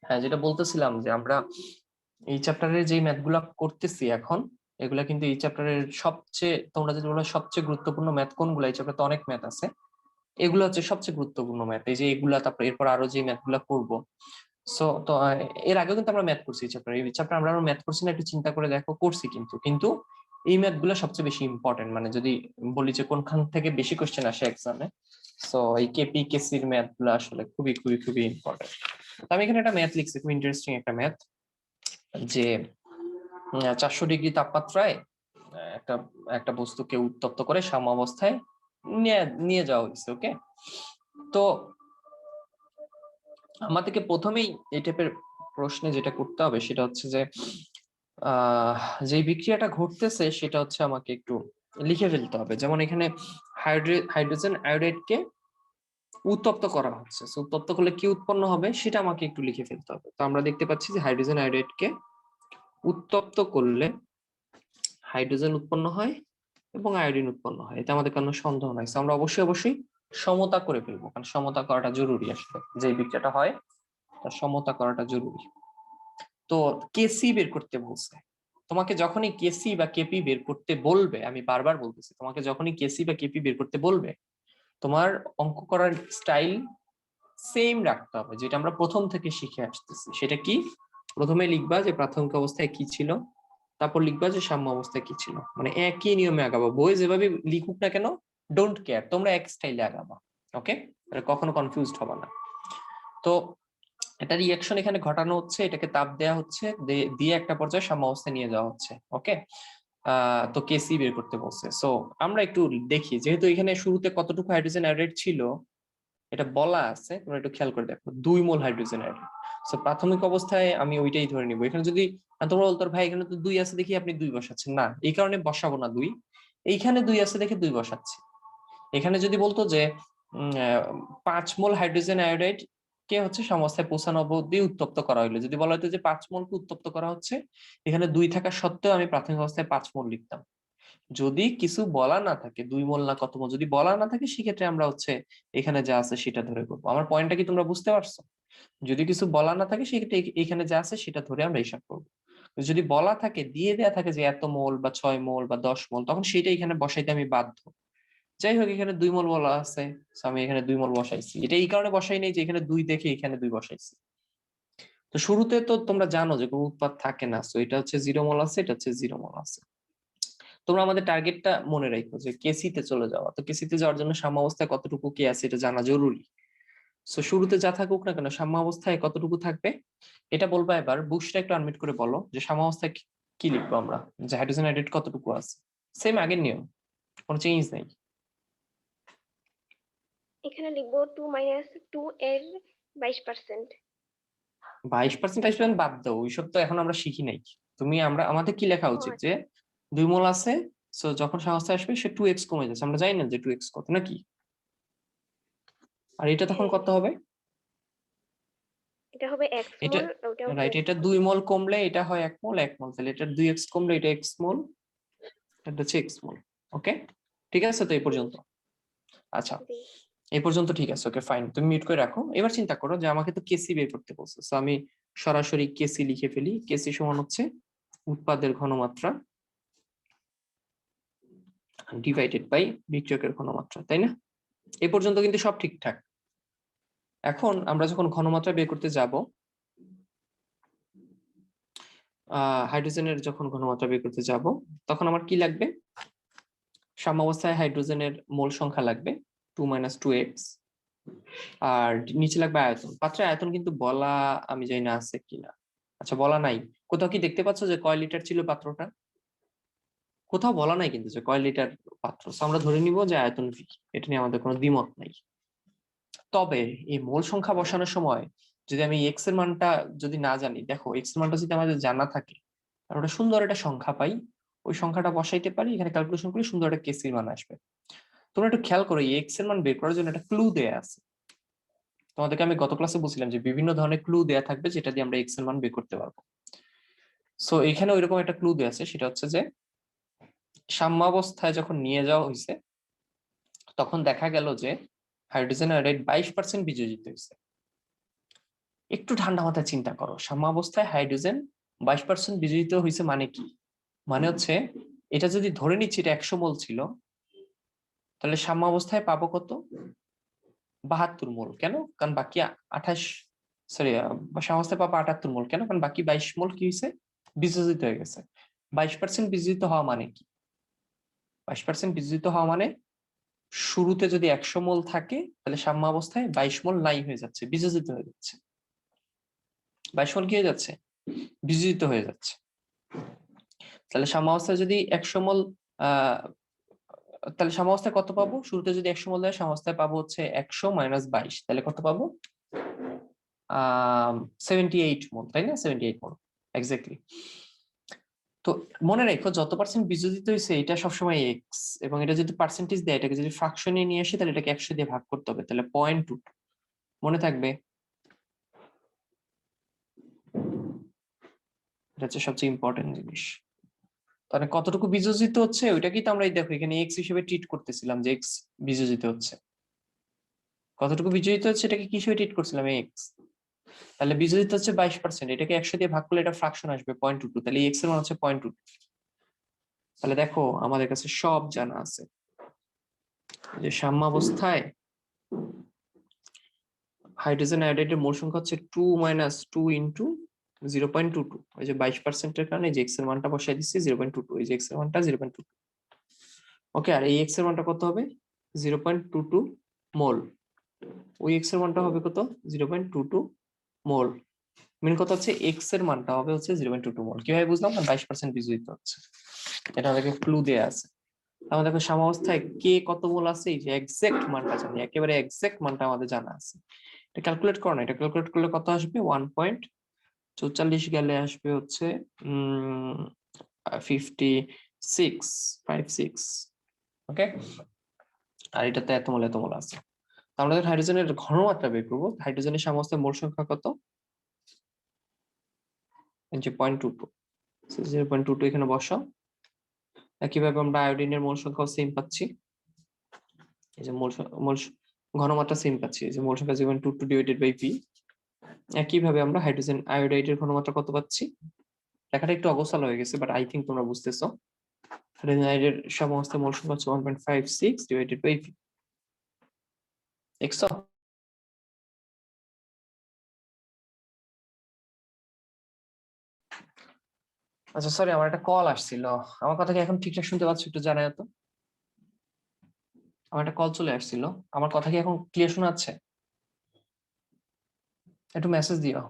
হ্যাঁ, যেটা বলতেছিলাম যে আমরা এই চ্যাপ্টারের যে ম্যাথগুলা করতেছি এখন, এগুলা কিন্তু এই চ্যাপ্টারের সবচেয়ে, তোমরা যদি বলো সবচেয়ে গুরুত্বপূর্ণ ম্যাথ কোনগুলা, এই চ্যাপ্টারে তো অনেক ম্যাথ আছে, এগুলো হচ্ছে সবচেয়ে গুরুত্বপূর্ণ ম্যাথ। এই যে এগুলা, তারপর এরপর আরো যে ম্যাথগুলা করবো। সো তো এর আগেও কিন্তু আমরা ম্যাথ করছি এই চ্যাপ্টার আমরা ম্যাথ করছি না, একটু চিন্তা করে দেখো, করছি কিন্তু কিন্তু এই ম্যাথ গুলো সবচেয়ে বেশি ইম্পর্টেন্ট, মানে যদি বলি যে কোনখান থেকে বেশি কোশ্চেন আসে এক্সামে, সো এই কেপি কেসির ম্যাথ গুলো আসলে খুবই খুবই খুবই ইম্পর্টেন্ট। আমি এখানে একটা ম্যাথ লিখছি, খুব ইন্টারেস্টিং একটা ম্যাথ, যে 400 ডিগ্রি তাপমাত্রায় একটা একটা বস্তুকে উত্তপ্ত করে সাম্য অবস্থায় নিয়ে নিয়ে যাওয়া হয়েছে। ওকে, তো আমাদেরকে প্রথমেই এই টাইপের প্রশ্নে যেটা করতে হবে সেটা হচ্ছে যে যে বিক্রিয়াটা ঘটতেছে সেটা হচ্ছে আমাকে একটু লিখে ফেলতে হবে। যেমন এখানে হাইড্রোজেন আয়োডাইডকে উত্তপ্ত করা হচ্ছে, উত্তপ্ত করলে কি উৎপন্ন হবে সেটা আমাকে একটু লিখে ফেলতে হবে। তো আমরা দেখতে পাচ্ছি যে হাইড্রোজেন আয়োডাইডকে উত্তপ্ত করলে হাইড্রোজেন উৎপন্ন হয় এবং আয়োডিন উৎপন্ন হয়, এটা আমাদের কোনো সন্দেহ নাই। আমরা অবশ্যই অবশ্যই সমতা করে ফেলবো, কারণ সমতা করাটা জরুরি। আসলে যে বিক্রিয়াটা হয় তার সমতা করাটা জরুরি। তো কেসি বের করতে বলছে, তোমাকে যখনই কেসি বা কেপি বের করতে বলবে, আমি বারবার বলতেছি, তোমাকে যখনই কেসি বা কেপি বের করতে বলবে, তোমার অঙ্ক করার স্টাইল সেম রাখতে হবে, যেটা আমরা প্রথম থেকে শিখে আসতেছি। সেটা কি? প্রথমে লিখবা যে প্রাথমিক অবস্থায় কি ছিল, তারপর লিখবা যে সাম্য অবস্থায় কি ছিল, মানে একই নিয়মে আগাবো। বই যেভাবে লিখুক না কেন, ডোন্ট কেয়ার, তোমরা এক স্টাইলে আগাবা। ওকে, কখনো কনফিউজড হবা না। তো একটা রিয়াকশন এখানে ঘটানো হচ্ছে, এটাকে তাপ দেওয়া হচ্ছে, দিয়ে একটা পর্যায়ে সাম্য অবস্থায় নিয়ে যাওয়া হচ্ছে। ওকে, তো কেসি বের করতে বলছে। সো আমরা একটু দেখি, যেহেতু এখানে শুরুতে কতটুকু হাইড্রোজেন আয়োডাইড ছিল এটা বলা আছে, তোমরা একটু খেয়াল করে দেখো, 2 মোল হাইড্রোজেন আয়োডাইড। সো প্রাথমিক অবস্থায় আমি ওইটাই ধরে নিব। এখানে যদি তোমরা বলতো ভাই এখানে তো 2 আছে, দেখি আপনি 2 বসাচ্ছেন, না এই কারণে বসাবো না 2, এইখানে 2 আছে দেখে 2 বসাচ্ছি। এখানে যদি বলতো যে 5 মোল হাইড্রোজেন আয়োডাইড কে হচ্ছে সমস্যায় পৌঁছানো অবধি উত্তপ্ত করা হইলো, যদি বলা হতো যে 5 মোলকে উত্তপ্ত করা হচ্ছে, এখানে 2 থাকা সত্ত্বেও আমি প্রাথমিক অবস্থায় 5 মোল লিখতাম। যদি কিছু বলা না থাকে, 2 মোল না কত মোল যদি বলা না থাকে, সেক্ষেত্রে আমরা হচ্ছে এখানে যা আছে সেটা ধরে করবো। আমার পয়েন্টটা কি তোমরা বুঝতে পারছো? যদি কিছু বলা না থাকে সেক্ষেত্রে এখানে যা আছে সেটা ধরে আমরা হিসাব করবো। যদি বলা থাকে, দিয়ে দেয়া থাকে যে এত মোল বা 6 মোল বা 10 মোল, তখন সেটা এখানে বসাইতে আমি বাধ্য। যাই হোক, এখানে 2 মোল বলা আছে, আমি এখানে 2 মোল বসাইছি। এটা এই কারণে বসাই নাই যে এখানে 2 দেখে এখানে 2 বসাইছি। তো শুরুতে তো তোমরা জানো যে কোনো উৎপাদ থাকে না, তো এটা হচ্ছে 0 মোল আছে, এটা হচ্ছে 0 মোল আছে। তোমরা আমাদের টার্গেটটা মনে রাখো যে কেসিতে চলে যাওয়া। তো কেসিতে যাওয়ার জন্য সাম্যাবস্থায় কতটুকু কে আছে এটা জানা জরুরি। সো শুরুতে যা থাকুক না কেন, সাম্যাবস্থায় কতটুকু থাকবে এটা বলবা। এবার বুকটা একটু আনমিট করে বলো যে সাম্যাবস্থায় কি লিখবো আমরা, যে হাইড্রোজেন আয়োডাইড কতটুকু আছে। সেম আগের নিয়ম, কোনো চেঞ্জ নেই। এখানে লিখবো 2 - 2 এর 22%। 22% বাদ দাও, ওইসব তো এখন আমরা শিখি নাই। আমাদের কি লেখা ও উচিত যে আচ্ছা, 2 মোল আছে, সো যখন সাম্যাবস্থায় আসবে সে 2x কমে যাচ্ছে, আমরা জানি না যে 2x কত নাকি। আর এটা তখন হ্যাঁ কত হবে? এটা হবে x এটা মোল, ওটা হবে রাইট, এটা 2 মোল কমলে এটা হয় 1 মোল, 1 মোল, তাহলে এটা 2x কমলে এটা x মোল, এটা হচ্ছে x মোল। ওকে, ঠিক আছে তো এই জি পর্যন্ত? আচ্ছা, জি। এই পর্যন্ত ঠিক আছে। ওকে ফাইন, তুমি মিউট করে রাখো। এবার চিন্তা করো যে আমাকে তো কেসি বের করতে বলছো, তো আমি সরাসরি কেসি লিখে ফেলি। কেসি সমান হচ্ছে উৎপাদের ঘনমাত্রা ডিভাইডেড বাই বিক্রিয়কের ঘনমাত্রা, তাই না? এই পর্যন্ত কিন্তু সব ঠিকঠাক। এখন আমরা যখন ঘনমাত্রা বের করতে যাব, হাইড্রোজেনের যখন ঘনমাত্রা বের করতে যাব, তখন আমার কি লাগবে? সাম্যাবস্থায় হাইড্রোজেনের মোল সংখ্যা লাগবে 2 - 2x, আর নিচে লাগবে আয়তন। পাত্রের আয়তন কিন্তু বলা আমি জানি না আছে কিনা। আচ্ছা, বলা নাই। কোথাও কি দেখতে পাচ্ছ যে কয় লিটার ছিল পাত্রটা? কোথাও বলা নাই কিন্তু যে কয় লিটার পাত্র। আমরা ধরে নিব যে আয়তন ভি, এটা নিয়ে আমাদের কোনো দ্বিমত নাই। তবে এই মোল সংখ্যা বসানোর সময় যদি আমি এক্স এর মানটা যদি না জানি, দেখো এক্স এর মানটা যদি আমাদের জানা থাকে, আর ওটা সুন্দর একটা সংখ্যা পাই, ওই সংখ্যাটা বসাইতে পারি, এখানে ক্যালকুলেশন করে সুন্দর একটা কেসির মান আসবে। তোমরা একটু খেয়াল করো, এই এক্স এর মান বের করার জন্য একটা ক্লু দেয়া আছে। তোমাদেরকে আমি গত ক্লাসে বলছিলাম যে বিভিন্ন ধরনের ক্লু দেয়া থাকবে যেটা দিয়ে আমরা এক্স এর মান বের করতে পারবো। সো এখানে ওইরকম একটা ক্লু দেয়া আছে, সেটা হচ্ছে যে সাম্যাবস্থায় যখন নিয়ে যাওয়া হয়েছে তখন দেখা গেল যে হাইড্রোজেন আয়োডাইড 22% বিযোজিত হয়েছে। একটু ঠান্ডা মাথায় চিন্তা করো, সাম্যাবস্থায় হাইড্রোজেন 22% বিযোজিত হয়েছে মানে কি? মানে হচ্ছে এটা যদি ধরে নিচ্ছি এটা 100 মোল ছিল, তাহলে সাম্যাবস্থায় পাবো কত? 72 মোল। কেন? কারণ বাকি 28, সরি, সাম্যাবস্থায় পাবো 78 মোল। কেন? কারণ বাকি 22 মোল কি হয়েছে? বিযোজিত হয়ে গেছে। 22% বিযোজিত হওয়া মানে কি? 22% বিযোজিত হওয়া মানে শুরুতে যদি 100 মোল থাকে তাহলে সাম্যাবস্থায় 22 মোল নাই হয়ে যাচ্ছে, বিযোজিত হয়ে যাচ্ছে। 22 মোল কি হয়ে যাচ্ছে? বিযোজিত হয়ে যাচ্ছে। তাহলে সাম্যাবস্থায় যদি 100 মোল, তাহলে সাম্যাবস্থায় কত পাবো? শুরুতে যদি 100 মোল দেয়, সাম্যাবস্থায় পাবো হচ্ছে 100 মাইনাস 22, তাহলে কত পাবো? 78 মোল, তাই না? 78 মোল এক্স্যাক্টলি। তো মনে রেখো যত পার্সেন্ট বিযোজিত হয়েছে এটা সবসময় এক্স, এবং এটা যদি পার্সেন্টেজ দেয়, এটাকে যদি ফ্রাকশনে নিয়ে আসি তাহলে এটাকে 100 দিয়ে ভাগ করতে হবে, তাহলে 0.2 মনে থাকবে। এটা হচ্ছে সবচেয়ে ইম্পর্টেন্ট জিনিস। তাহলে কতটুকু বিযোজিত হচ্ছে ওইটাকেই তো আমরা এই দেখো এখানে এক্স হিসেবে ট্রিট করতেছিলাম, যে এক্স বিযোজিত হচ্ছে। কতটুকু বিযোজিত হচ্ছে এটাকে কি হিসেবে ট্রিট করছিলাম? এক্স। তাহলে বিযোজিত হচ্ছে 22%, এটাকে 100 দিয়ে ভাগ করলে এটা ফ্রাকশন আসবে 0.22, তাহলে এক্স এর মান হচ্ছে 0.22। তাহলে দেখো আমাদের কাছে সব জানা আছে যে সাম্যাবস্থায় হাইড্রোজেন আয়োডাইডের মোল সংখ্যা হচ্ছে 2 মাইনাস 2 ইন্টু 0.22। ওই যে 22%-এর কারণে যে এক্স এর মানটা বসাই দিচ্ছি 0.22, এই যে এক্স এর মানটা 0.22। ওকে, আর এই এক্স এর মানটা কত হবে? 0.22 মোল। ওই এক্স এর মানটা হবে কত? 0.22 মোল। মেন কথা হচ্ছে এক্স এর মানটা হবে হচ্ছে 0.22 মোল। কিভাবে বুঝলাম? 22% বিযোজিত হচ্ছে, এটা আমাদেরকে ক্লু দেয়া আছে। আমাদের দেখো সাম্যাবস্থায় কে কত মোল আছে, এই যে এক্সাক্ট মানটা জানি, একেবারে এক্সাক্ট মানটা আমাদের জানা আছে। এটা ক্যালকুলেট করো না, এটা ক্যালকুলেট করলে কত আসবে? 1.44 গেলে আসবে হচ্ছে 5656। ওকে, আর এটাতে এত মোল আছে। আমরা যখন হাইড্রোজেনের ঘনমাত্রা বের করবো, হাইড্রোজেনের সাম্যাবস্থায় মোল সংখ্যা কত? যে 0.22, 0.22 এখানে বসাও। একইভাবে আমরা আয়োডিনের মোল সংখ্যাও সেম পাচ্ছি, এই যে মোল ঘনমাত্রা সেম পাচ্ছি, এই যে মোল সংখ্যা 0.22 ডিভাইডেড বাই পি। একইভাবে আমরা হাইড্রোজেন আয়োডাইডের ঘনমাত্রা কত পাচ্ছি? লেখাটা একটু অগোছালো হয়ে গেছে, বাট আই থিঙ্ক তোমরা বুঝতেছো। হাইড্রোজেন আয়োডাইডের সাম্যাবস্থায় মোল সংখ্যা হচ্ছে 1.56 ডিভাইডেড বাই পি। দেখছো? আচ্ছা সরি, আমার একটা কল আসছিল। আমার কথা কি এখন ঠিকঠাক শুনতে পাচ্ছ? একটু জানাই তো। আমার একটা কল চলে আসছিল, আমার কথা কি এখন ক্লিয়ার শোনা যাচ্ছে? একটু মেসেজ দিও।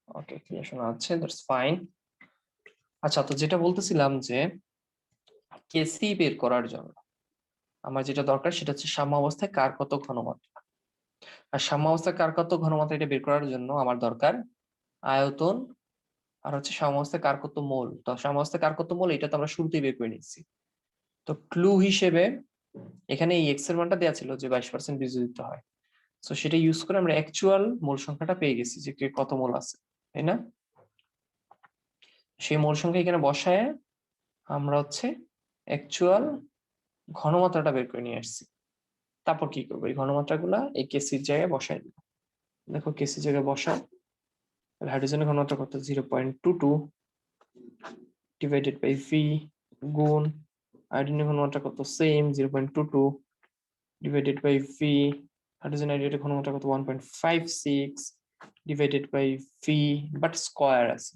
ওকে, ক্লিয়ার শোনা যাচ্ছে, দ্যাটস ফাইন। আচ্ছা, তো যেটা বলতেছিলাম যে কেসি বের করার জন্য আমার যেটা দরকার সেটা হচ্ছে সাম্যাবস্থায় কার কত ঘনমাত্রা। আর সাম্যাবস্থায় কার কত ঘনমাত্রা এটা বের করার জন্য আমার দরকার আয়তন, আর হচ্ছে সাম্যাবস্থায় কার কত মোল। তো সাম্যাবস্থায় কার কত মোল এটা তো আমরা শুরুতেই বের করে নিচ্ছি। তো ক্লু হিসেবে এখানে এই এক্স এর মানটা দেওয়া ছিল যে 22% বিযোজিত হয়, তো সেটা ইউজ করে আমরা অ্যাকচুয়াল মোল সংখ্যাটা পেয়ে গেছি যে কত মোল আছে, তাই না? সেই মোল সংখ্যা এখানে বসায় আমরা হচ্ছে অ্যাকচুয়াল ঘনমাত্রাটা বের করে নিয়ে আসছি। তারপর কি করবো? এই ঘনমাত্রাগুলা এই কেসির জায়গায় বসাই দিব। দেখো কেসির জায়গায় বসাও, হাইড্রোজেনের ঘনমাত্রা কত? 0.22 ডিভাইডেড বাই ভি গুণ আয়োডিনের ঘনমাত্রা কত? Same 0.22 divided by V. Hydrogen আয়োডাইডের ঘনমাত্রা কত? 1.56 divided by V, but square আছে,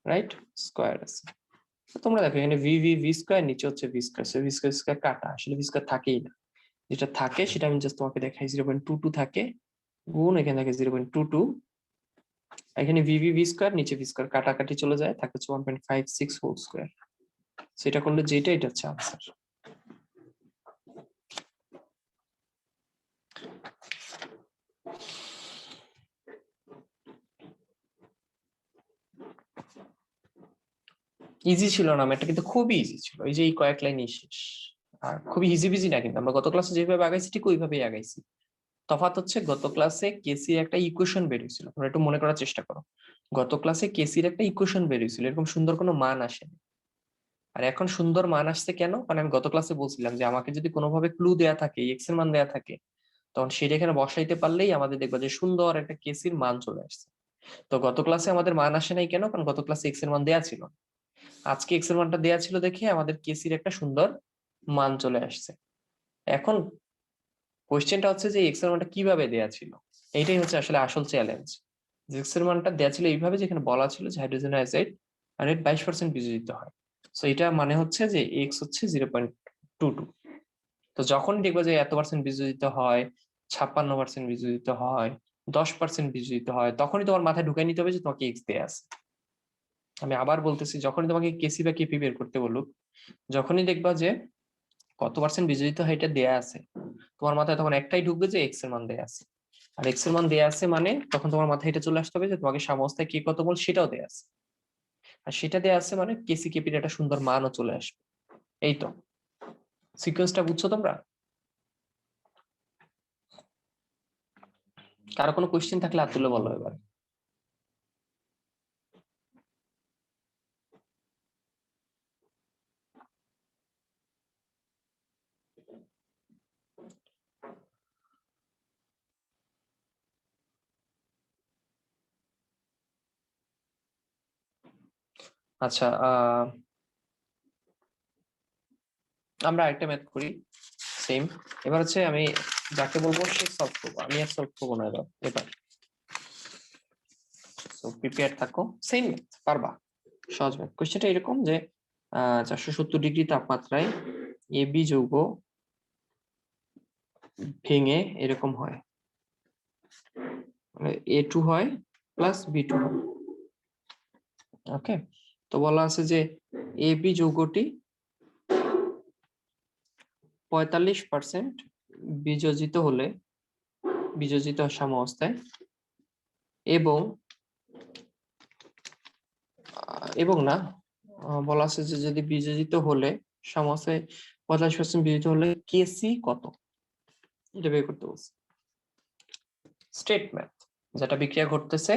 রাইট? স্কয়ার আছে। তোমরা দেখো এখানে ভি ভি ভি স্কয়ার, নিচে হচ্ছে V square, so V square square কাটা, আসলে ভি স্কয়ার থাকেই না। যেটা থাকে সেটা আমি জাস্ট তোমাকে দেখাই, 0.22 থাকে গুণ এখানে থাকে 0.22, এখানে ভি ভি ভি স্কয়ার, নিচে ভি স্কয়ার কাটাকাটি চলে যায়, থাকে হচ্ছে 1.56 হোল স্কয়ার। সেটা করলে যেটা, এটা হচ্ছে আনসার। ইজি ছিল না? এটা কিন্তু খুবই ইজি ছিল, এই যে এই কয়েক লাইনই শেষ। আর খুবই ইজি বিজি না, কিন্তু আমরা গত ক্লাসে যেভাবে আগাইছি ঠিক ওইভাবেই আগাইছি। তফাৎ হচ্ছে গত ক্লাসে কেসির একটা ইকুয়েশন বের হয়েছিল, তোমরা একটু মনে করার চেষ্টা করো। গত ক্লাসে কেসির একটা ইকুয়েশন বের হয়েছিল, এরকম সুন্দর কোনো মান আসেনি। আর এখন সুন্দর মান আসছে কেন? কারণ আমি গত ক্লাসে বলছিলাম যে আমাকে যদি কোনোভাবে ক্লু দেয়া থাকে, এক্স এর মান দেয়া থাকে, তখন সেটা এখানে বসাইতে পারলেই আমাদের দেখবো যে সুন্দর একটা কেসির মান চলে আসছে। তো গত ক্লাসে আমাদের মান আসে নাই কেন? কারণ গত ক্লাসে এক্স এর মান দেয়া ছিল, আজকে এক্স এর মানটা দেয়া ছিল দেখে আমাদের কেসির একটা সুন্দর মান চলে আসছে। এখন কোশ্চেনটা হচ্ছে যে এক্স এর মানটা কিভাবে দেয়া ছিল, এইটাই হচ্ছে আসলে আসল চ্যালেঞ্জ। এক্স এর মানটা দেয়া ছিল এইভাবে, যেখানে বলা ছিল যে হাইড্রোজেন আয়োডাইড 22% বিযোজিত হয়। সো এটা মানে হচ্ছে যে এক্স হচ্ছে 0.22। তো যখন দেখবো যে এত পার্সেন্ট বিযোজিত হয়, 56% বিযোজিত হয়, 10% বিযোজিত হয়, তখনই তোমার মাথায় ঢুকাই নিতে হবে যে তোমাকে এক্স দেয়া আছে। আমি আবার বলতেছি, যখনই তোমাকে কেসি বা কেপি বের করতে বলুক, যখনই দেখবা যে কত পার্সেন্ট বিযোজিত হয় এটা দেয়া আছে, তোমার মাথায় তখন একটাই ঢুকবে যে এক্স এর মান দেয়া আছে। আর এক্স এর মান দেয়া আছে মানে তখন তোমার মাথায় এটা চলে আসতে হবে যে তোমাকে সাম্যাবস্থায় কে কত মোল সেটাও দেয়া আছে। আর সেটা দেয়া আছে মানে কেসি কেপির একটা সুন্দর মানও চলে আসবে। এই তো সিকোয়েন্সটা বুঝছো তোমরা? কারো কোনো কোয়েশ্চেন থাকলে হাত তুলে বলো এবার। আচ্ছা, আমরা আরেকটা ম্যাথ করি সেম। এবার হচ্ছে আমি যাকে বলবো সে সলভ করবো, আমি আর সলভ করবো না এবার। সো প্রিপেয়ার থাকো, সেম ম্যাথ পারবা, সহজ ম্যাথ। কোশ্চেনটা এরকম যে 470 ডিগ্রি তাপমাত্রায় এ বি যৌগ ভেঙে এরকম হয়, মানে A2 হয় প্লাস B2 হয়। ওকে, তো বলা আছে যে এ বি যৌগটি 45% বিযোজিত হলে, বিযোজিত সাম্যাবস্থায় এবং এবং না, বলা আছে যে যদি বিযোজিত হলে সাম্যাবস্থায় 45% বিযোজিত হলে কেসি কত, এটা বের করতে বলছে। স্টেট ম্যাথ, যেটা বিক্রিয়া ঘটতেছে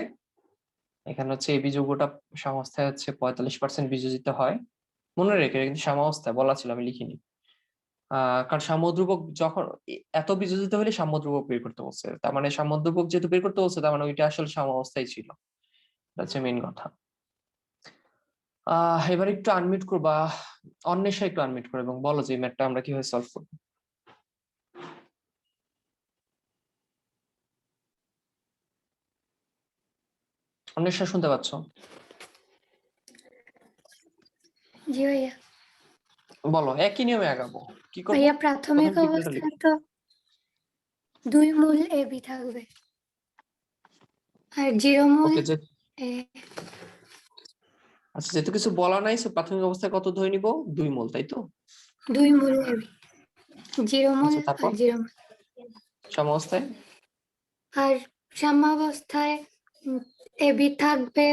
এখানে হচ্ছে এবি যৌগটা সাম্যাবস্থায় হচ্ছে 45% বিযোজিত হয়। মনে রেখে, কিন্তু সাম্যাবস্থায় বলা ছিল, আমি লিখিনি। কারণ সাম্যদ্রুবক যখন এত বিযোজিত হলে সাম্যদ্রুবক বের করতে বলছে, তার মানে সাম্যদ্রুবক যেহেতু বের করতে বলছে, তার মানে ওইটা আসলে সাম্যাবস্থায় ছিল। হচ্ছে মেইন কথা। এবার একটু আনমিউট করবা, অন্বেষা একটু আনমিউট করো এবং বলো যে ম্যাথটা আমরা কিভাবে সলভ করবো। অন্বেষা শুনতে পাচ্ছ? জি ভাইয়া। বলো, একই নিয়মে আগাবো, কি করবো? ভাইয়া প্রাথমিক প্রথম বিক্রিয়াটা অবস্থায় লিখবো। তো 2 মোল এবি থাকবে আর 0 মোল ওকে, যে এ। আচ্ছা, যেহেতু কিছু বলা নাই, সো প্রাথমিক অবস্থায় কত ধরে নিব? 2 মোল, তাই তো? 2 মোল এবি, 0 মোল আচ্ছা, আর তারপর 0 মোল। সাম্যাবস্থায় আর সাম্যাবস্থায় এবি থাকবে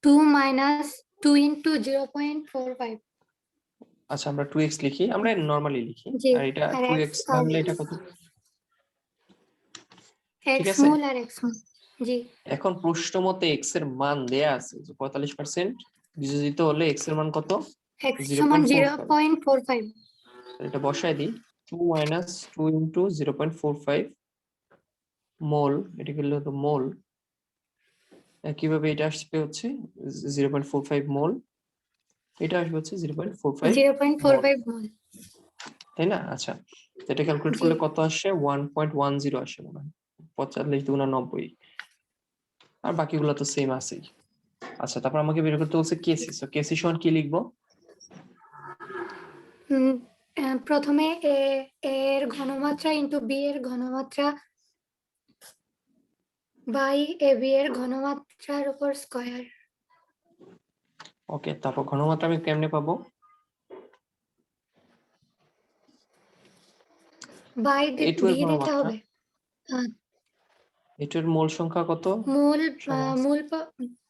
2 মাইনাস 2 ইন্টু 0.45। আচ্ছা, আমরা 2x লিখি, আমরা নরমালি লিখি। জি, আর এটা আর 2x তাহলে এটা কত? ঠিক এক্স আছে, মোল আর এক্স মোল। জি, এখন প্রশ্ন মতে x এর মান দেয়া আছে যে 45% বিযোজিত হলে x এর মান কত? এক্স সমান 0.45। 0.45। এটা বসায় দিই, 2 মাইনাস 2 ইন্টু 0.45 মোল, এটা করলে হতো মোল। কিভাবে এটা আসবে হচ্ছে 0.45 মোল, এটা আসবে হচ্ছে 0.45 মোল, 0.45 মোল। তাই না? আচ্ছা, এটা ক্যালকুলেট জি, করলে কত আসে? 1.10 আসে মনে হয়, 45 দুগুণা 90, আর বাকিগুলো তো সেম আছেই। আচ্ছা, তারপর আমাকে বের করতে বলছে কেসি। সো কেসি সমান কি লিখবো? প্রথমে এ এর ঘনমাত্রা ইন্টু বি এর ঘনমাত্রা বাই এ বি এর ঘনমাত্রার উপর স্কয়ার। ওকে, তারপর ঘনমাত্রা আমি কেমনে পাবো? বাই A2 এর দিয়ে দিতে ঘনমাত্রা, হবে। আহ, A2 এর মোল সংখ্যা কত? মূল সাম্যাবস্থা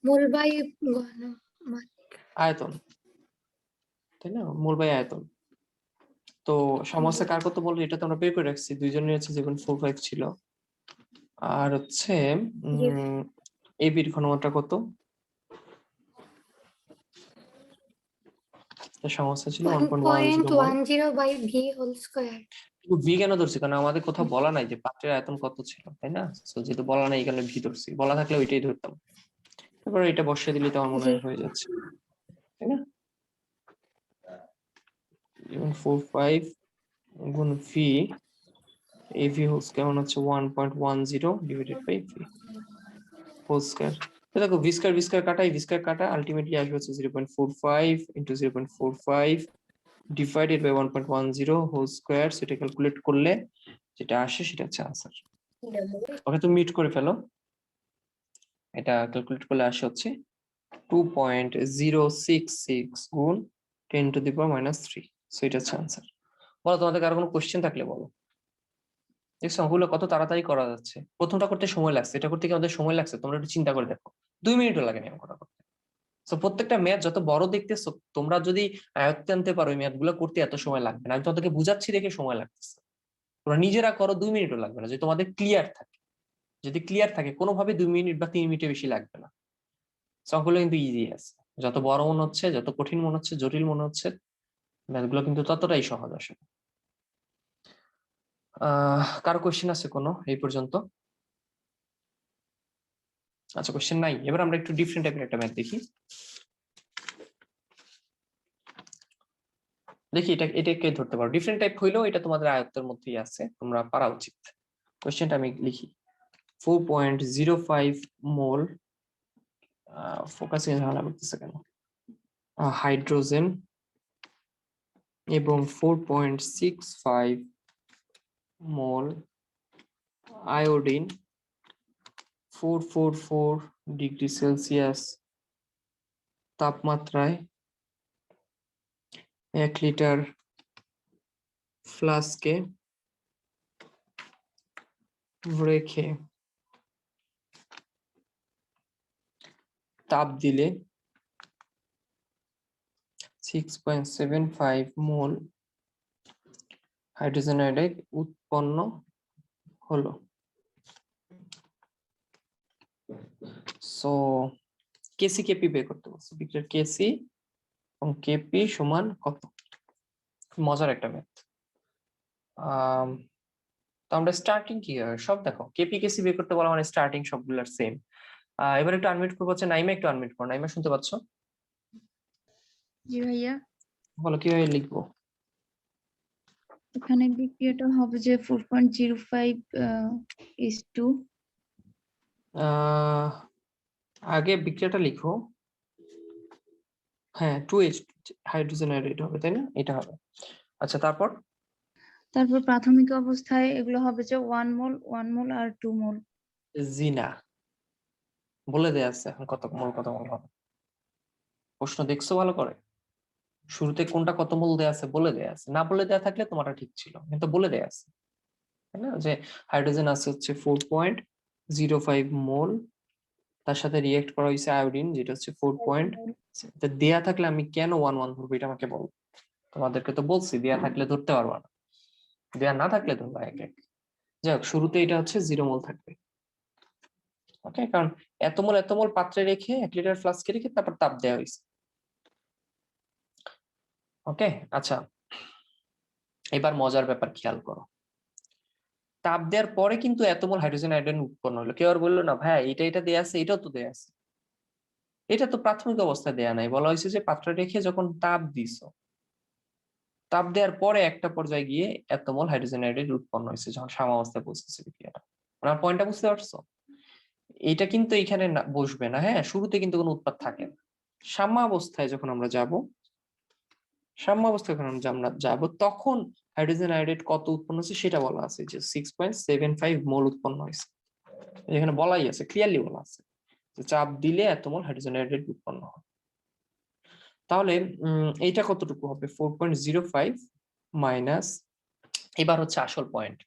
মূল বাই ঘনমাত্রা। আয়তন, তাই না? মোল বাই আয়তন। তো সাম্যাবস্থা কার কত বলবো, এটা তো আমরা বের করে রাখছি, দুইজনের হচ্ছে 0.45 ছিল। আর হচ্ছে জি, এ বির ঘনমাত্রা কত? সমস্যা ছিল 1.10 মোল। 1.10 by v whole square. V কেন ধরছি, কারণ আমাদের কোথাও বলা নাই যে পাত্রের আয়তন কত ছিল, তাই না? তো যেহেতু বলা নাই এই কারণে ভি ধরছি, বলা থাকলে ওইটাই ধরতাম। তারপর এটা বসিয়ে দিলে তো আমার মনে হয় হয়ে যাচ্ছে, তাই না? 45 গুণ ভি, এই ভি হোল কেমন হচ্ছে 1.10 divided by V whole square. দেখো ভি স্কয়ার কাটা, ভি স্কয়ার কাটা, আলটিমেটলি আসবে হচ্ছে 0.45 into 0.45 divided by 1.10 whole square. সেটা ক্যালকুলেট করলে যেটা আসে সেটা হচ্ছে আনসার। ওকে, তুমি মিট করে ফেলো। এটা ক্যালকুলেট করলে আসে হচ্ছে 2.066 গুণ 10 টু দি পাওয়ার -3। সো এটা হচ্ছে আনসার। বলো তোমাদের আর কোনো কোশ্চেন থাকলে বলো। দেখছো অঙ্কগুলো কত তাড়াতাড়ি করা যাচ্ছে। প্রথমটা করতে সময় লাগছে, এটা করতে কি আমাদের সময় লাগছে? তোমরা একটু চিন্তা করে দেখো, 2 মিনিটও লাগে না অঙ্কটা করতে। তো প্রত্যেকটা ম্যাথ যত বড় দেখতেছো, তোমরা যদি আয়ত্তে আনতে পারো, ম্যাথ গুলো করতে এত সময় লাগবে না। আমি তোমাদেরকে বুঝাচ্ছি দেখে সময় লাগতেছে। তোমরা নিজেরা করো, 2 মিনিটও লাগবে না, যদি তোমাদের ক্লিয়ার থাকে। যদি ক্লিয়ার থাকে কোনোভাবে 2 মিনিট বা 3 মিনিটের বেশি লাগবে না। সবগুলো কিন্তু ইজি আছে। যত বড় মনে হচ্ছে, যত কঠিন মনে হচ্ছে, জটিল মনে হচ্ছে, ম্যাথগুলো কিন্তু ততটাই সহজ আসলে। কারো কোশ্চেন আছে কোনো এই পর্যন্ত? আচ্ছা, কোশ্চেন নাই। এবার আমরা একটু ডিফারেন্ট টাইপের একটা ম্যাথ দেখি। দেখি এটা কে ধরতে পারো। ডিফারেন্ট টাইপ হইলেও এটা তোমাদের আয়ত্তের মধ্যেই আছে, তোমরা পারা উচিত। কোশ্চেনটা আমি লিখি। 4.05 মোল ফোকাসিং ঝামেলা করতেছে কেন, হাইড্রোজেন এবং 4.65 মোল আয়োডিন 444 ডিগ্রি সেলসিয়াস তাপমাত্রায় 1 লিটার ফ্লাস্কে রেখে তাপ দিলে 6.75 মোল হাইড্রোজেন আয়োডাইড উৎপন্ন হলো। সো কেসি কেপি বের করতে বলছে। বিক্রিয়ার কেসি এবং কেপি সমান কত? মজার একটা ম্যাথ। তো আমরা স্টার্টিং কি হয় সব দেখো, কেপি কেসি বের করতে বলা মানে স্টার্টিং সবগুলোর সেম। এবার একটু আনমিউট করবো, হচ্ছে নাইমা, একটু আনমিউট করো। নাইমা শুনতে পাচ্ছ? জি ভাইয়া, বলো কিভাবে লিখবো। এখানে বিক্রিয়াটা হবে যে 4.05 is to আগে বিক্রিয়াটা লিখো। হ্যাঁ, 2H হাইড্রোজেন আয়োডাইড হবে, তাই না? এটা হবে। আচ্ছা, তারপর তারপর প্রাথমিক অবস্থায় এগুলো হবে যে 1 মোল আর 2 মোল। জিনা বলে দেয়া আছে এখন কত মোল হবে। প্রশ্ন দেখছো ভালো করে? শুরুতে কোনটা কত মোল দেয়া আছে বলে দেয়া আছে। না বলে দেয়া থাকলে তোমারটা ঠিক ছিল, কিন্তু বলে দেয়া আছে, তাই না? যে হাইড্রোজেন আছে হচ্ছে 4.05 মোল, তার সাথে রিয়েক্ট করা হয়েছে আয়োডিন যেটা হচ্ছে 4. দেয়া থাকলে আমি কেন 1 ধরবো এটা আমাকে বল। তোমাদেরকে তো বলছি দেয়া থাকলে ধরতে পারবা না, দেয়া না থাকলে ধরবা এক এক। যাই হোক, শুরুতে এটা হচ্ছে 0 মোল থাকবে। ওকে, কারণ এত মোল পাত্রে রেখে 1 লিটার ফ্লাস্কে রেখে তারপর তাপ দেওয়া হয়েছে। ওকে, আচ্ছা, এবার মজার ব্যাপার খেয়াল করো। তাপ দেওয়ার পরে কিন্তু এত মোল হাইড্রোজেন আয়োডিন উৎপন্ন হলো। কেউ আর বললো না ভাই এটা দেয়া আছে, এটাও তো দেয়া আছে। এটা তো প্রাথমিক অবস্থায় দেয়া নাই, বলা হয়েছে যে পাত্রে রেখে যখন তাপ দিছো, তাপ দেওয়ার পরে একটা পর্যায়ে গিয়ে এত মোল হাইড্রোজেন আয়োডাইড উৎপন্ন হয়েছে যখন সাম্যাবস্থায় পৌঁছেছে বিক্রিয়াটা। আমার পয়েন্টটা বুঝতে পারছো? এটা কিন্তু এখানে বসবে না। হ্যাঁ, শুরুতে কিন্তু কোনো উৎপাদ থাকে না। সাম্যাবস্থায় যখন আমরা যাব, তখন হাইড্রোজেন আয়োডাইড কত উৎপন্ন হচ্ছে সেটা বলা আছে যে 6.75 মোল উৎপন্ন হয়েছে। এখানে বলাই আছে, ক্লিয়ারলি বলা আছে যে চাপ দিলে এত মোল হাইড্রোজেন আয়োডাইড উৎপন্ন হয়। তাহলে এইটা কতটুকু হবে? 4.05 মাইনাস, এবার হচ্ছে আসল পয়েন্ট।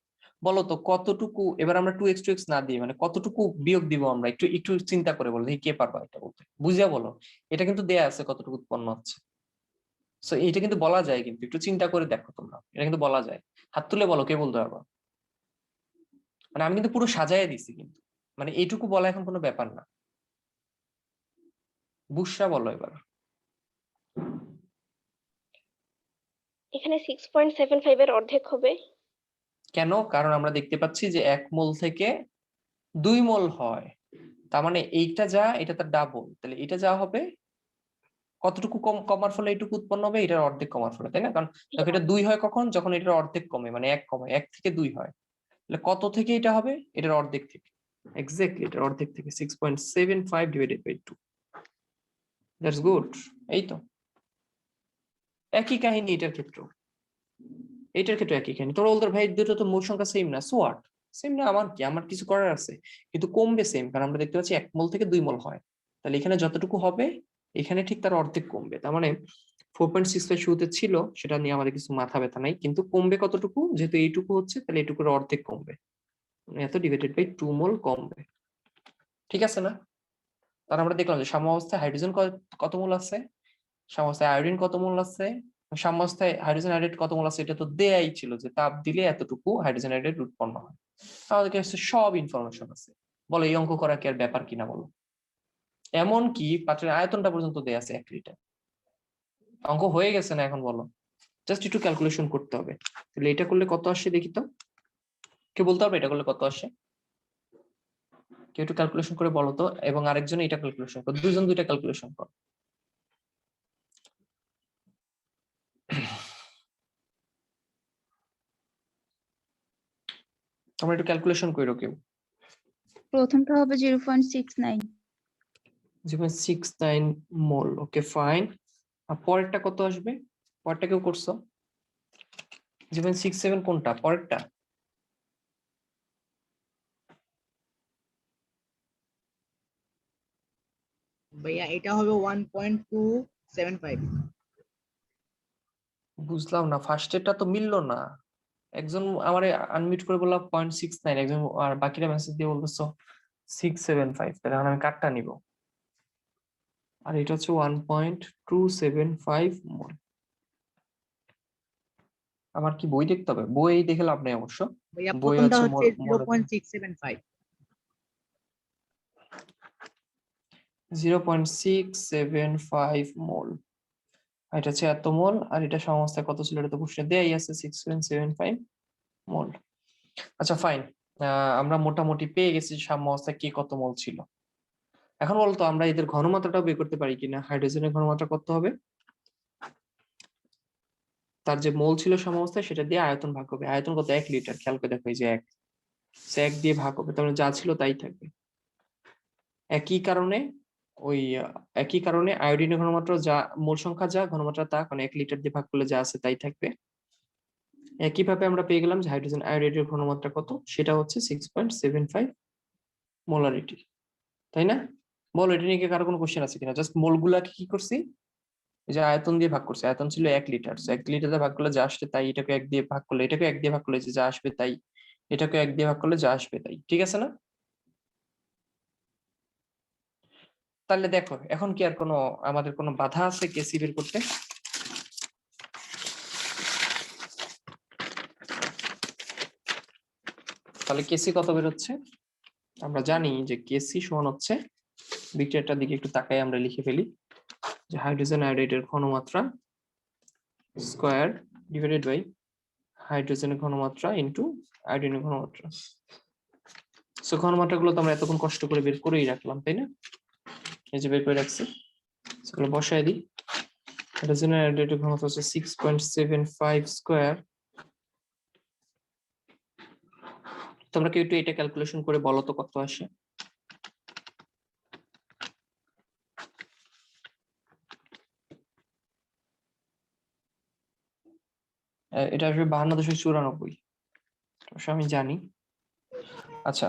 বলো তো কতটুকু, এবার আমরা 2x না দিয়ে মানে কতটুকু বিয়োগ দিব আমরা? একটু চিন্তা করে বলো, কে পারবা এটা বলতে? বুঝিয়া বলো। এটা কিন্তু দেয়া আছে কতটুকু উৎপন্ন হচ্ছে। সো এটা কিন্তু বলা যায়, কিন্তু একটু চিন্তা করে দেখো তোমরা, এটা কিন্তু বলা যায়। হাত তুলে বলো কে বলতে পারবা। মানে আমি কিন্তু পুরো সাজায় দিছি কিন্তু, মানে এইটুকু বলা এখন কোনো ব্যাপার না। বুশরা বলো এবার। এখানে 6.75 এর অর্ধেক হবে। কেন? কারণ আমরা দেখতে পাচ্ছি যে 1 মোল থেকে 2 মোল হয়, তার মানে এইটা যা এটা তার ডাবল, তাহলে এটা যা হবে কতটুকু কমার ফলে এইটুকু উৎপন্ন হবে, এটার অর্ধেক কমার ফলে, তাই না? কারণ দেখো এটা 2 হয় কখন, যখন এটার অর্ধেক কমে, মানে 1 কমে, 1 থেকে 2 হয়, তাহলে কত থেকে এটা হবে, এটার অর্ধেক থেকে, এক্স্যাক্টলি এটার অর্ধেক থেকে 6.75 ডিভাইডেড বাই 2। That's good. এই তো একই কাহিনী এটার ক্ষেত্রেও, এটার ক্ষেত্রে একই কাহিনী। তোর ওলদার ভাই দুটো তো মূল সংখ্যা সেম না, সো হোয়াট, সেম না, আমার কি, আমার কিছু করার আছে, কিন্তু কমবে সেম, কারণ আমরা দেখতে পাচ্ছি 1 মোল থেকে 2 মোল হয়, তাহলে এখানে যতটুকু হবে এখানে ঠিক তার অর্ধেক কমবে, তার মানে 4.65 শুরুতে ছিল, সেটা নিয়ে আমাদের কিছু মাথা ব্যথা নাই, কিন্তু কমবে কতটুকু, যেহেতু এইটুকু হচ্ছে তাহলে এইটুকুর অর্ধেক কমবে, মানে এত ডিভাইডেড বাই 2 মোল কমবে, ঠিক আছে না? তার আমরা দেখলাম যে সাম্যাবস্থায় হাইড্রোজেন কত মোল আছে, সাম্যাবস্থায় আয়োডিন কত মোল আছে, সাম্যাবস্থায় হাইড্রোজেন আয়োডাইড কত মোল আছে, এটা তো দেয়াই ছিল যে তাপ দিলে এতটুকু হাইড্রোজেন আয়োডাইড উৎপন্ন হয়, আমাদের কাছে সব ইনফরমেশন আছে। বলো এই অঙ্ক করা কি আর ব্যাপার কিনা বলো? এমন কি পাত্রের আয়তনটা পর্যন্ত দেয়া আছে 1 লিটার, অঙ্ক হয়ে গেছে না এখন? বলো, জাস্ট একটু ক্যালকুলেশন করতে হবে। তাহলে এটা করলে কত আসে দেখি তো, কে বলতে পারবে এটা করলে কত আসে? কেউ একটু ক্যালকুলেশন করে বলো তো, এবং আরেকজন এটা ক্যালকুলেশন করো, দুজন দুইটা ক্যালকুলেশন করো। তোমরা একটু ক্যালকুলেশন করো কেউ। প্রথমটা হবে 0.69। 0.69 মোল, ওকে ফাইন। আর পরেরটা কত আসবে? পরেরটা কেউ করছো? 0.67 কোনটা পরেরটা? ভাইয়া এটা হবে 1.275। বুঝলাম না, ফার্স্টেরটা তো মিললো না। একজন আমারে আনমিউট করে বললাম 0.69, একজন আর বাকিরা মেসেজ দিয়ে বলতেছো 675, তাহলে এখন আমি কাটটা নিব। আর এটা হচ্ছে 1.275 মোল। আমার কি বই দেখতে হবে? বই দেখে লাভ নেই অবশ্য, ভাইয়া বই প্রথমটা হচ্ছে হচ্ছে 0.675। 0.675 মোল, এটা হচ্ছে এত মোল, আর এটা সমস্যায় কত ছিল এটা তো প্রশ্নে দেয়াই আছে 6.75 মোল। আচ্ছা ফাইন, আমরা মোটামুটি পেয়ে গেছি সাম্য অবস্থায় কি কত মোল ছিল। এখন বলতো আমরা এদের ঘনমাত্রাটাও বের করতে পারি কিনা। হাইড্রোজেনের ঘনমাত্রা কত হবে, তার যে মোল ছিল সাম্যাবস্থায় সেটা দিয়ে আয়তন ভাগ হবে, আয়তন কত, 1 লিটার, খেয়াল করে দেখো এই যে 1, সে 1 দিয়ে ভাগ হবে, তার মানে যা ছিল তাই থাকবে। একই কারণে একই কারণে আয়োডিনের ঘনমাত্রা যা, মোল সংখ্যা যা, ঘনমাত্রা তা, কারণ 1 লিটার দিয়ে ভাগ করলে যা আছে তাই থাকবে। একইভাবে আমরা পেয়ে গেলাম যে হাইড্রোজেন আয়োডাইডের ঘনমাত্রা কত, সেটা হচ্ছে 6.75 মোলারিটি, তাই না? বল এটা নিয়ে কারো কোনো কোশ্চেন আছে কিনা? জাস্ট মোল গুলাকে কি করছি, এই যে আয়তন দিয়ে ভাগ করছি, আয়তন ছিল 1 লিটার, 1 লিটার দিয়ে ভাগ করলে যা আসবে তাই, এটাকে 1 দিয়ে ভাগ করলে, এটাকে 1 দিয়ে ভাগ করলে যা আসবে তাই, এটাকে 1 দিয়ে ভাগ করলে যা আসবে তাই, ঠিক আছে না? তাহলে দেখো এখন কি আর কোনো আমাদের কোনো বাধা আছে কেসি বের করতে? তাহলে কেসি কত বের হচ্ছে? আমরা জানি যে কেসি সমান হচ্ছে, বিক্রিয়াটার দিকে একটু তাকাই আমরা লিখে ফেলি, যে হাইড্রোজেন আয়োডাইডের ঘনমাত্রা স্কয়ার ডিভাইডেড বাই হাইড্রোজেনের ঘনমাত্রা ইনটু আয়োডিনের ঘনমাত্রা। সো ঘনমাত্রাগুলো তো আমরা এতক্ষণ কষ্ট করে বের করেই রাখলাম, তাই না? এই যে বের করে রাখছি, সেগুলো বসায় দিই। হাইড্রোজেনের আয়োডাইডের ঘনমাত্রা হচ্ছে 6.75 স্কয়ার। তোমরা কি একটু এটা ক্যালকুলেশন করে বলো তো কত আসে? এটা আসবে 52.94, অবশ্য আমি জানি। আচ্ছা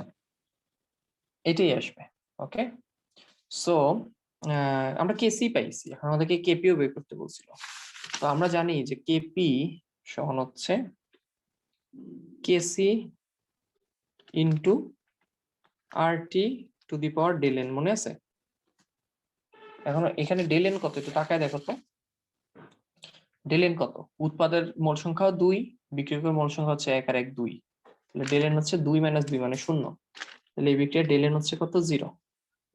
এটাই আসবে, ওকে। সো আমরা কেসি পাইছি, এখন আমাদেরকে কেপিও বের করতে বলছিল। তো আমরা জানি যে কেপি সমান হচ্ছে KC into RT to the power del N, মনে আছে? এখন এখানে ডেল এন কত একটু তাকায় দেখো তো, ডেল এন কত? উৎপাদের মোল সংখ্যা 2, বিক্রিয়কের মোল সংখ্যা হচ্ছে 1 আর 1 2, তাহলে ডেল এন হচ্ছে 2 - 2 মানে 0, তাহলে এই বিক্রিয়ার ডেল এন হচ্ছে কত, 0।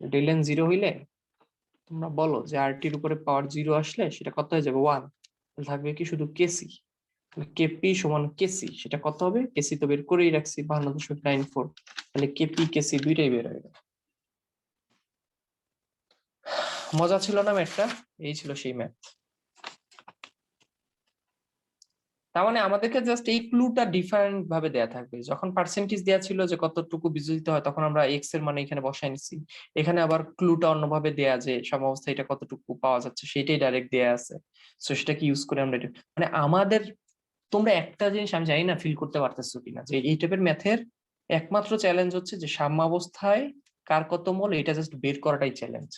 ডেল এন 0 হইলে তোমরা বলো যে আরটির উপরে পাওয়ার 0 আসলে সেটা কত হয়ে যাবে, 1, তাহলে থাকবে কি শুধু কেসি। কেপি সমান কেসি, সেটা কত হবে? কেসি তো বের করেই রাখছি 52.94, তাহলে কেপি কেসি দুইটাই বের হয়ে গেল। মজা ছিল না ম্যাথটা? এই ছিল সেই ম্যাথ। তার মানে আমাদেরকে জাস্ট এই ক্লুটা ডিফারেন্ট ভাবে দেয়া থাকবে। যখন পার্সেন্টেজ দেয়া ছিল যে কতটুকু বিজড়িত হয়, তখন আমরা এক্স এর মানে এখানে বসাই নিছি। এখানে আবার ক্লুটা অন্যভাবে দেয়া, যে সমাবস্থায় এটা কতটুকু পাওয়া যাচ্ছে সেটাই ডাইরেক্ট দেয়া আছে। সো সেটাকে ইউজ করে আমরা মানে আমাদের, তোমরা একটা জিনিস আমি জানি না ফিল করতে পারতেছো কিনা, যে এই টাইপের ম্যাথের একমাত্র চ্যালেঞ্জ হচ্ছে যে সাম্যাবস্থায় কার কত মোল, এটা জাস্ট বের করাটাই চ্যালেঞ্জ।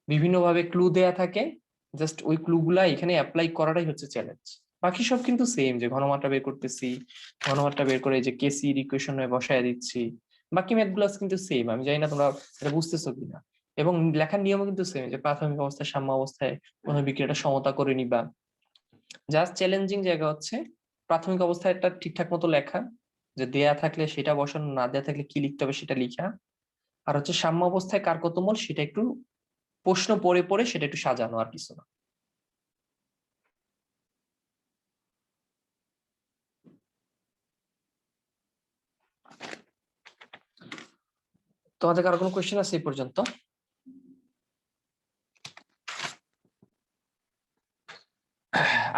বিভিন্ন ভাবে ক্লু দেয়া থাকে, জাস্ট ওই ক্লু গুলা এখানে অ্যাপ্লাই করাটাই হচ্ছে চ্যালেঞ্জ। বাকি সব কিন্তু সেম, যে ঘনমাত্রা বের করতেছি, ঘনমাত্রা বের করে যে কেসি ইকুয়েশনে বসায় দিচ্ছি, বাকি ম্যাথ গুলো কিন্তু সেম। আমি জানি না তোমরা এটা বুঝতেছো কিনা। এবং লেখার নিয়মও কিন্তু সেম, যে প্রাথমিক অবস্থায় সাম্য অবস্থায় কোনো বিক্রিয়াটা সমতা করে নিবা। জাস্ট চ্যালেঞ্জিং জায়গা হচ্ছে প্রাথমিক অবস্থায় একটা ঠিকঠাক মতো লেখা, যে দেয়া থাকলে সেটা বসানো, না দেয়া থাকলে কি লিখতে হবে সেটা লিখা, আর হচ্ছে সাম্য অবস্থায় কার কত মোল সেটা একটু প্রশ্ন পড়ে পড়ে সেটা একটু সাজানো, আর কিছু না। তোমাদের কারো কোনো কোয়েশ্চেন আছে এই পর্যন্ত?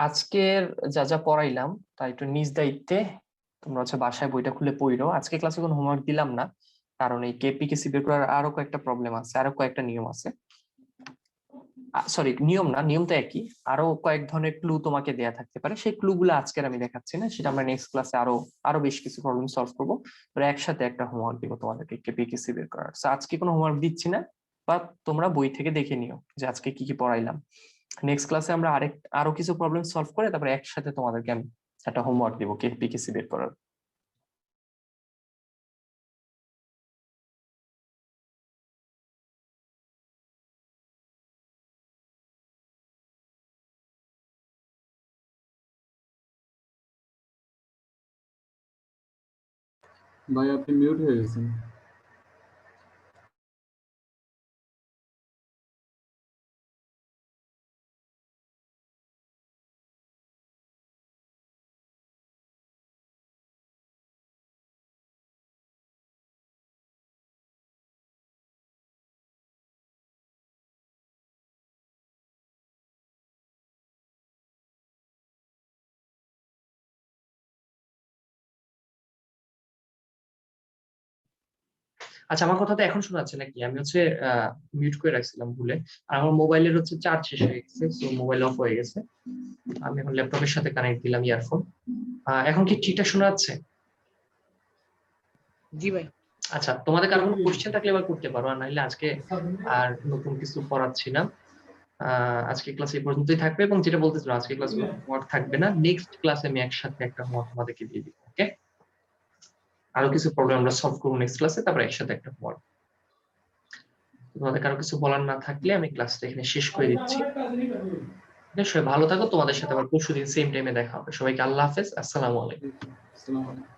আজকের যা যা পড়াইলাম তা একটু নিজ দায়িত্বে তোমরা হচ্ছে বাসায় বইটা খুলে পড়ো। আজকে ক্লাসে কোনো হোমওয়ার্ক দিলাম না, কারণ এই কেপিকেসি বের করার আরো কয়েকটা প্রবলেম আছে, আরো কয়েকটা নিয়ম আছে। সরি, নিয়ম না, নিয়ম তো একই, আরো কয়েক ধরনের ক্লু তোমাকে দেয়া থাকতে পারে। সেই ক্লু গুলো আজকের আমি দেখাচ্ছি না, সেটা আমরা নেক্সট ক্লাসে আরো আরো বেশ কিছু প্রবলেম সলভ করবো। একসাথে একটা হোমওয়ার্ক দিব তোমাদেরকে কেপিকেসি বের করার। আজকে কোনো হোমওয়ার্ক দিচ্ছি না, বা তোমরা বই থেকে দেখে নিও যে আজকে কি কি পড়াইলাম। নেক্সট ক্লাসে আমরা আরো কিছু প্রবলেম সলভ করে তারপরে একসাথে তোমাদেরকে আমি একটা হোমওয়ার্ক দিব কেপিকেসি বের করার। ভাই আপনি মিউট হয়ে গেছেন। আচ্ছা, আমার কথা তো এখন শোনা যাচ্ছে নাকি? আমি হচ্ছে মিউট করে রাখছিলাম ভুলে। আর আমার মোবাইলের হচ্ছে চার্জ শেষ হয়ে গেছে, সো মোবাইল অফ হয়ে গেছে। আমি এখন ল্যাপটপের সাথে কানেক্ট দিলাম ইয়ারফোন। এখন কি ঠিকঠাক শোনা যাচ্ছে? জি ভাই। আচ্ছা, তোমাদের কারো কোনো কোশ্চেন থাকলে এবার করতে পারো, আর নাহলে আজকে আর নতুন কিছু পড়াচ্ছি না। আজকে ক্লাস এই পর্যন্তই থাকবে, এবং যেটা বলতেছিল আজকে ক্লাস হোমওয়ার্ক থাকবে না, নেক্সট ক্লাসে আমি একসাথে একটা হোমওয়ার্ক তোমাদেরকে দিয়ে দিব। ওকে, আরো কিছু প্রবলেম আমরা সলভ করবো নেক্সট ক্লাসে, তারপর একসাথে একটা হোমওয়ার্ক। তোমাদের কারো কিছু বলার না থাকলে আমি ক্লাসটা এখানে শেষ করে দিচ্ছি। সবাই ভালো থাকো, তোমাদের সাথে আবার পরশুদিন সেম টাইমে দেখা হবে। সবাইকে আল্লাহ হাফেজ, আসসালামু আলাইকুম। আসসালামু আলাইকুম।